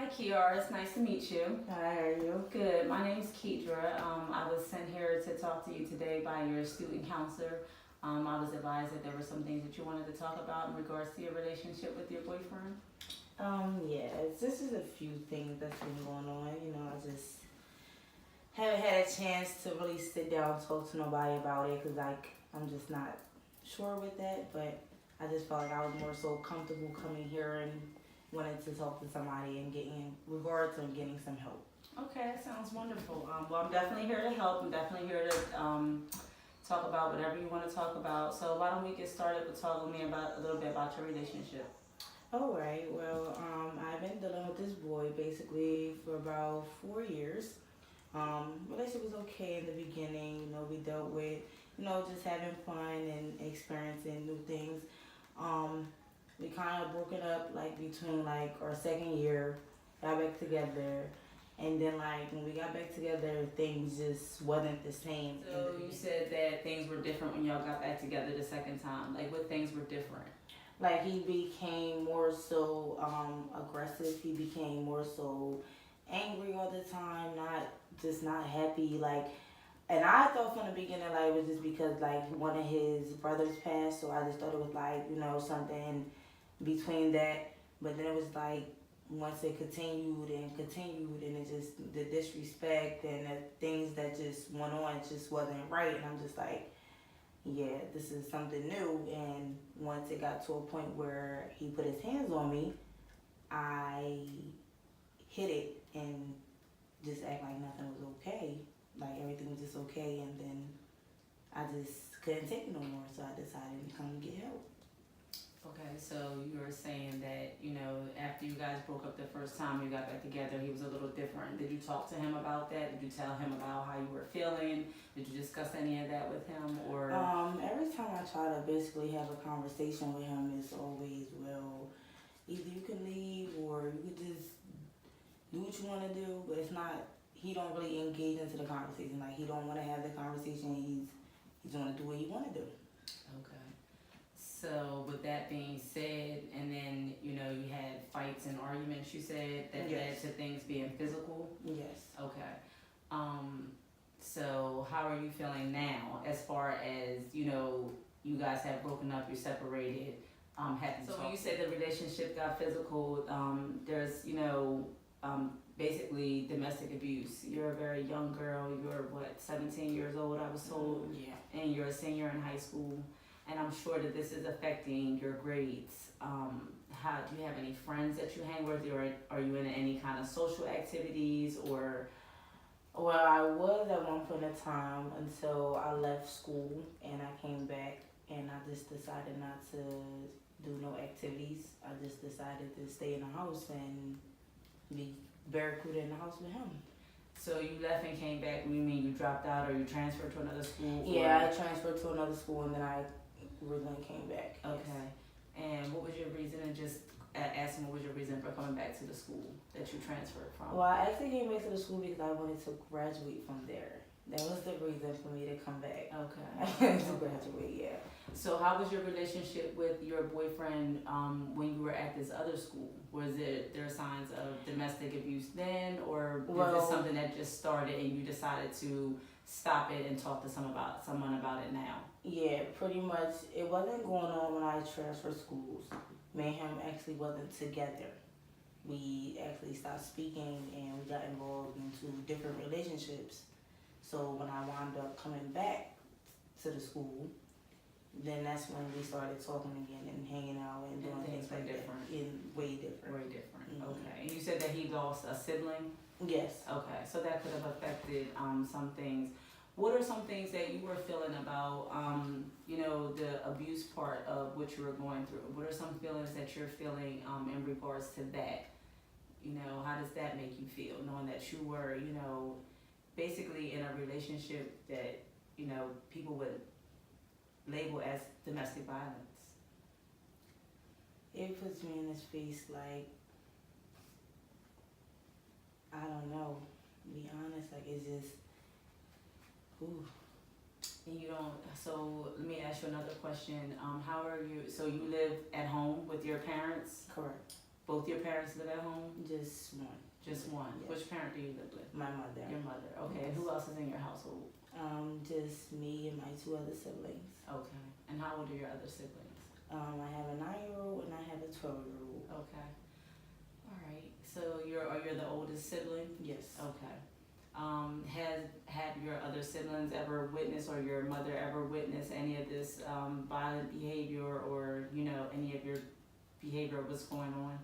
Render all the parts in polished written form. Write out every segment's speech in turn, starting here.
Hi, Kiara. It's nice to meet you. Hi, how are you? Good. My name's Keidra. I was sent here to talk to you today by your student counselor. I was advised that there were some things that you wanted to talk about in regards to your relationship with your boyfriend. Yes, this is a few things that's been going on. I just haven't had a chance to really sit down and talk to nobody about it because, I'm just not sure with that. But I just felt like I was more so comfortable coming here and wanted to talk to somebody and getting regards and getting some help. Okay, that sounds wonderful. Well, I'm definitely here to help. I'm definitely here to talk about whatever you want to talk about. So why don't we get started with talking to me about a little bit about your relationship? All right. Well, I've been dealing with this boy basically for about 4 years. Relationship was okay in the beginning. We dealt with, just having fun and experiencing new things. Um, we kind of broke it up like between like our second year, got back together, and then like when we got back together, things just wasn't the same. So you said that things were different when y'all got back together the second time. Like what things were different? Like he became more so aggressive. He became more so angry all the time, not happy. And I thought from the beginning like it was just because like one of his brothers passed, so I just thought it was like something between that. But then it was like once it continued and it just the disrespect and the things that just went on just wasn't right, and I'm just like, yeah, this is something new. And once it got to a point where he put his hands on me, I hit it and just act like nothing was okay. Like everything was just okay. And then I just couldn't take it no more. So I decided to come and get help. Okay, so you were saying that, after you guys broke up the first time you got back together, he was a little different. Did you talk to him about that? Did you tell him about how you were feeling? Did you discuss any of that with him? Or Every time I try to basically have a conversation with him, it's always, well, either you can leave or you could just do what you want to do, but it's not, he don't really engage into the conversation. Like he don't want to have the conversation. He's going to do what he want to do. okay. So with that being said, and then you had fights and arguments. You said that led Yes. to things being physical. Yes. Okay. So how are you feeling now, as far as you guys have broken up, you're separated? So when you say the relationship got physical, there's basically domestic abuse. You're a very young girl. You're 17 years old, I was told. Yeah. And you're a senior in high school. And I'm sure that this is affecting your grades. How do you have any friends that you hang with, or are you in any kind of social activities, or? Well, I was at one point in time until I left school and I came back, and I just decided not to do no activities. I just decided to stay in the house and be barricaded in the house with him. So you left and came back. You mean you dropped out or you transferred to another school? Yeah, I transferred to another school and then I originally came back. Okay. Yes. And what was your reason? And just asking, what was your reason for coming back to the school that you transferred from? Well, I actually came back to the school because I wanted to graduate from there. That was the reason for me to come back. Okay. I wanted to graduate, yeah. So how was your relationship with your boyfriend when you were at this other school? Was there signs of domestic abuse then, or is this something that just started and you decided to stop it and talk to someone about it now? Yeah, pretty much. It wasn't going on when I transferred schools. Me and him actually wasn't together. We actually stopped speaking and we got involved into different relationships. So when I wound up coming back to the school, then that's when we started talking again and hanging out and doing things like different. that. Way different. Way different. Mm-hmm. Okay. And you said that he lost a sibling? Yes. Okay. So that could have affected some things. What are some things that you were feeling about, the abuse part of what you were going through? What are some feelings that you're feeling in regards to that? How does that make you feel, knowing that you were, basically in a relationship that, people would label as domestic violence? It puts me in this space like, I don't know, to be honest, like it's just, ooh. And you don't, so let me ask you another question. How are you, so you live at home with your parents? Correct. Both your parents live at home? Just one. Just one. Yes. Which parent do you live with? My mother. Your mother. Okay. And Yes. who else is in your household? Just me and my 2 other siblings. Okay. And how old are your other siblings? I have a 9-year-old and I have a 12-year-old. Okay. All right. So you're the oldest sibling? Yes. Okay. Have your other siblings ever witnessed, or your mother ever witnessed any of this violent behavior, or any of your behavior? What's going on?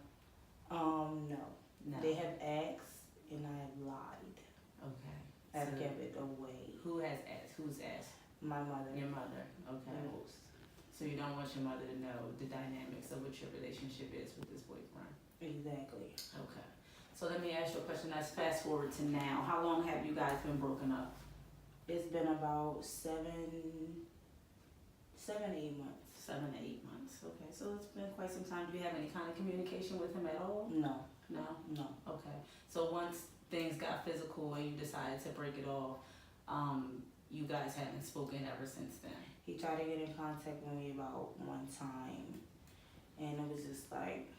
No. No. They have asked and I have lied. Okay. I've So kept it away. who has asked? Who's asked? My mother. Your mother. Okay. Most. So you don't want your mother to know the dynamics of what your relationship is with this boyfriend. Exactly. Okay. So let me ask you a question. Let's fast forward to now. How long have you guys been broken up? It's been about 7, 8 months. 7 to 8 months. Okay. So it's been quite some time. Do you have any kind of communication with him at all? No. No? No. Okay. So once things got physical and you decided to break it off, you guys haven't spoken ever since then. He tried to get in contact with me about one time, and it was just like,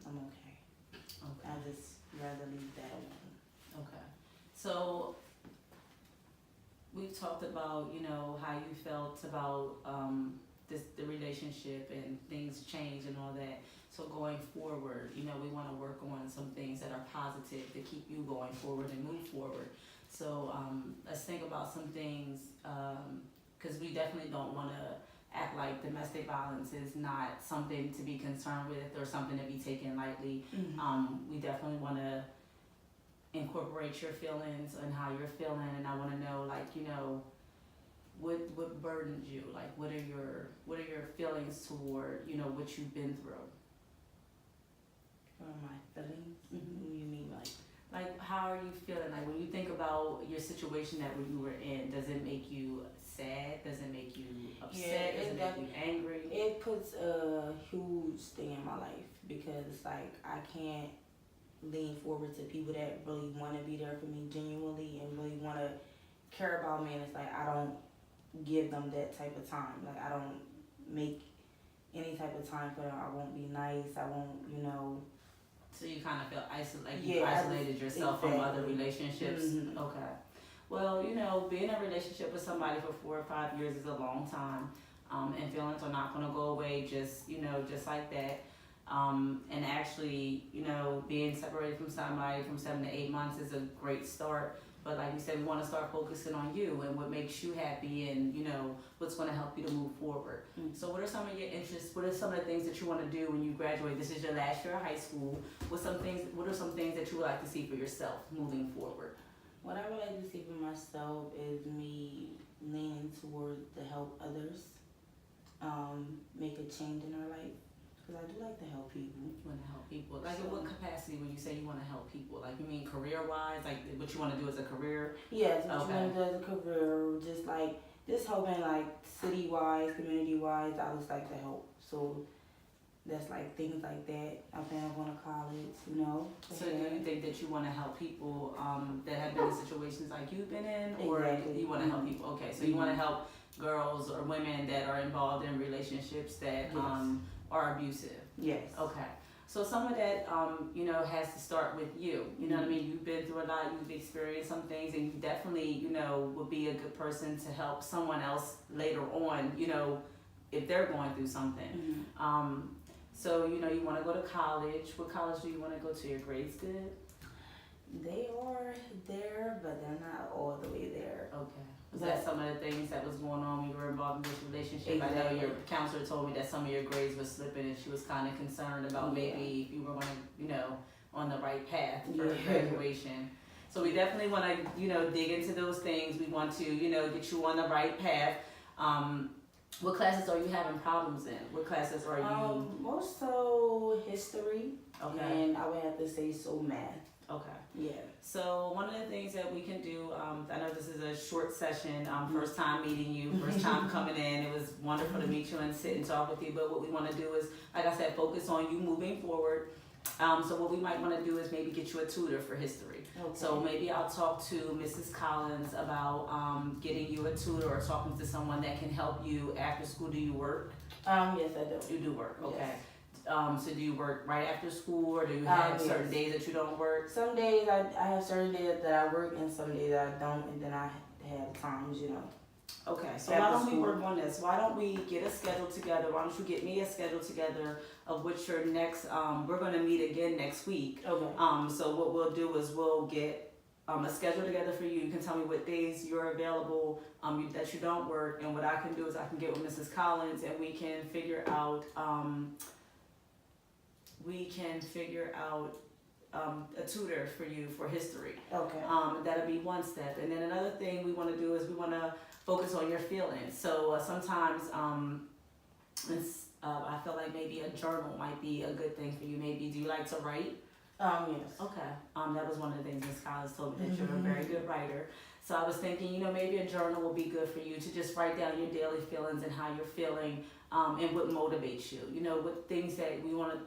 I'm okay. Okay. I just rather leave that alone. Okay. So we've talked about, how you felt about the relationship and things change and all that. So going forward, we want to work on some things that are positive to keep you going forward and move forward. So let's think about some things, because we definitely don't want to act like domestic violence is not something to be concerned with or something to be taken lightly. We definitely want to incorporate your feelings and how you're feeling, and I want to know, what burdens you? Like, what are your feelings toward, what you've been through? Or my feelings? Mhm. What do you mean, like? Like, how are you feeling? Like, when you think about your situation that you were in, does it make you sad? Does it make you upset? Yeah, does it make you angry? It puts a huge thing in my life because it's like I can't lean forward to people that really want to be there for me genuinely and really want to care about me, and it's like I don't give them that type of time. Like I don't make any type of time for them. I won't be nice. I won't, So you kind of feel isolated, like Yeah, you isolated yourself from other exactly. relationships? Mhm. Okay. Well, being in a relationship with somebody for 4 or 5 years is a long time. And feelings are not going to go away just like that. And actually, being separated from somebody from 7 to 8 months is a great start. But like you said, we want to start focusing on you and what makes you happy and, what's going to help you to move forward. Mhm. So what are some of your interests? What are some of the things that you want to do when you graduate? This is your last year of high school. What are some things that you would like to see for yourself moving forward? What I would like to see for myself is me leaning toward to help others, make a change in our life. Because I do like to help people. You want to help people. Like in what capacity when you say you want to help people? Like you mean career-wise? Like what you want to do as a career? Yes, what Okay. you want to do as a career, just helping like city-wise, community-wise, I just like to help. So that's like things like that. I plan on going to college, So do you think that you want to help people that have been in situations like you've been in? Or Exactly. you want to help people? Okay, so you want to help girls or women that are involved in relationships that Yes. are abusive? Yes. Okay. So some of that, has to start with you. You know what I mean? You've been through a lot, you've experienced some things, and you definitely, would be a good person to help someone else later on, if they're going through something. Mhm. So, you want to go to college. What college do you want to go to? Your grades good? They are there, but they're not all the way there. Okay. Was that some of the things that was going on when you were involved in this relationship? I know your Exactly. counselor told me that some of your grades were slipping and she was kind of concerned about Yeah. maybe if you were going to, on the right path for Yeah. graduation. So we definitely want to, dig into those things. We want to, get you on the right path. What classes are you having problems in? What classes are you? More so history, Okay. and I would have to say so math. Okay. Yeah. So one of the things that we can do, I know this is a short session, first time meeting you, first time coming in. It was wonderful to meet you and sit and talk with you. But what we want to do is, like I said, focus on you moving forward. So what we might want to do is maybe get you a tutor for history. Okay. So maybe I'll talk to Mrs. Collins about getting you a tutor or talking to someone that can help you after school. Do you work? Yes, I do. You do work, okay. Yes. So do you work right after school, or do you have Yes. certain days that you don't work? Some days I have certain days that I work and some days I don't, and then I have times, you know. Okay, so After why don't we school. work on this? Why don't we get a schedule together? Why don't you get me a schedule together of which your next, we're gonna meet again next week. Okay. So what we'll do is we'll get a schedule together for you. You can tell me what days you're available, that you don't work, and what I can do is I can get with Mrs. Collins and we can figure out a tutor for you for history. Okay. That'll be one step. And then another thing we want to do is we want to focus on your feelings. So sometimes I feel like maybe a journal might be a good thing for you. Maybe do you like to write? Yes. Okay. That was one of the things Ms. Collins told me, that you're a very good writer. So I was thinking, maybe a journal will be good for you to just write down your daily feelings and how you're feeling, and what motivates you. What things that we want to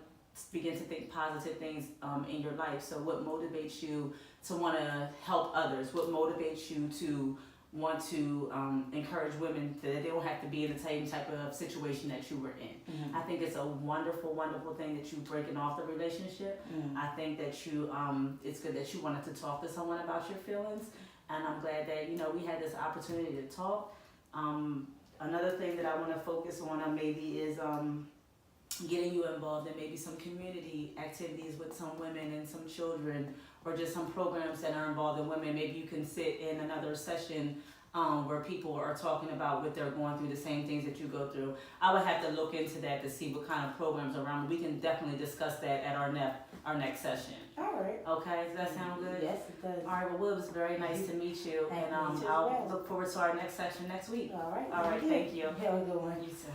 begin to think positive things in your life. So what motivates you to want to help others? What motivates you to want to encourage women that they don't have to be in the same type of situation that you were in? Mm-hmm. I think it's a wonderful, wonderful thing that you breaking off the relationship. Mm-hmm. I think that you, it's good that you wanted to talk to someone about your feelings, and I'm glad that we had this opportunity to talk. Another thing that I want to focus on maybe is getting you involved in maybe some community activities with some women and some children, or just some programs that are involved in women. Maybe you can sit in another session where people are talking about what they're going through, the same things that you go through. I would have to look into that to see what kind of programs are around. We can definitely discuss that at our next session. All right. Okay, does that sound good? Yes, it does. All right, well, it was very nice to meet you, Thank and you, you too, as I'll well. look forward to our next session next week. All right. All right, thank you. Have a good one. You too.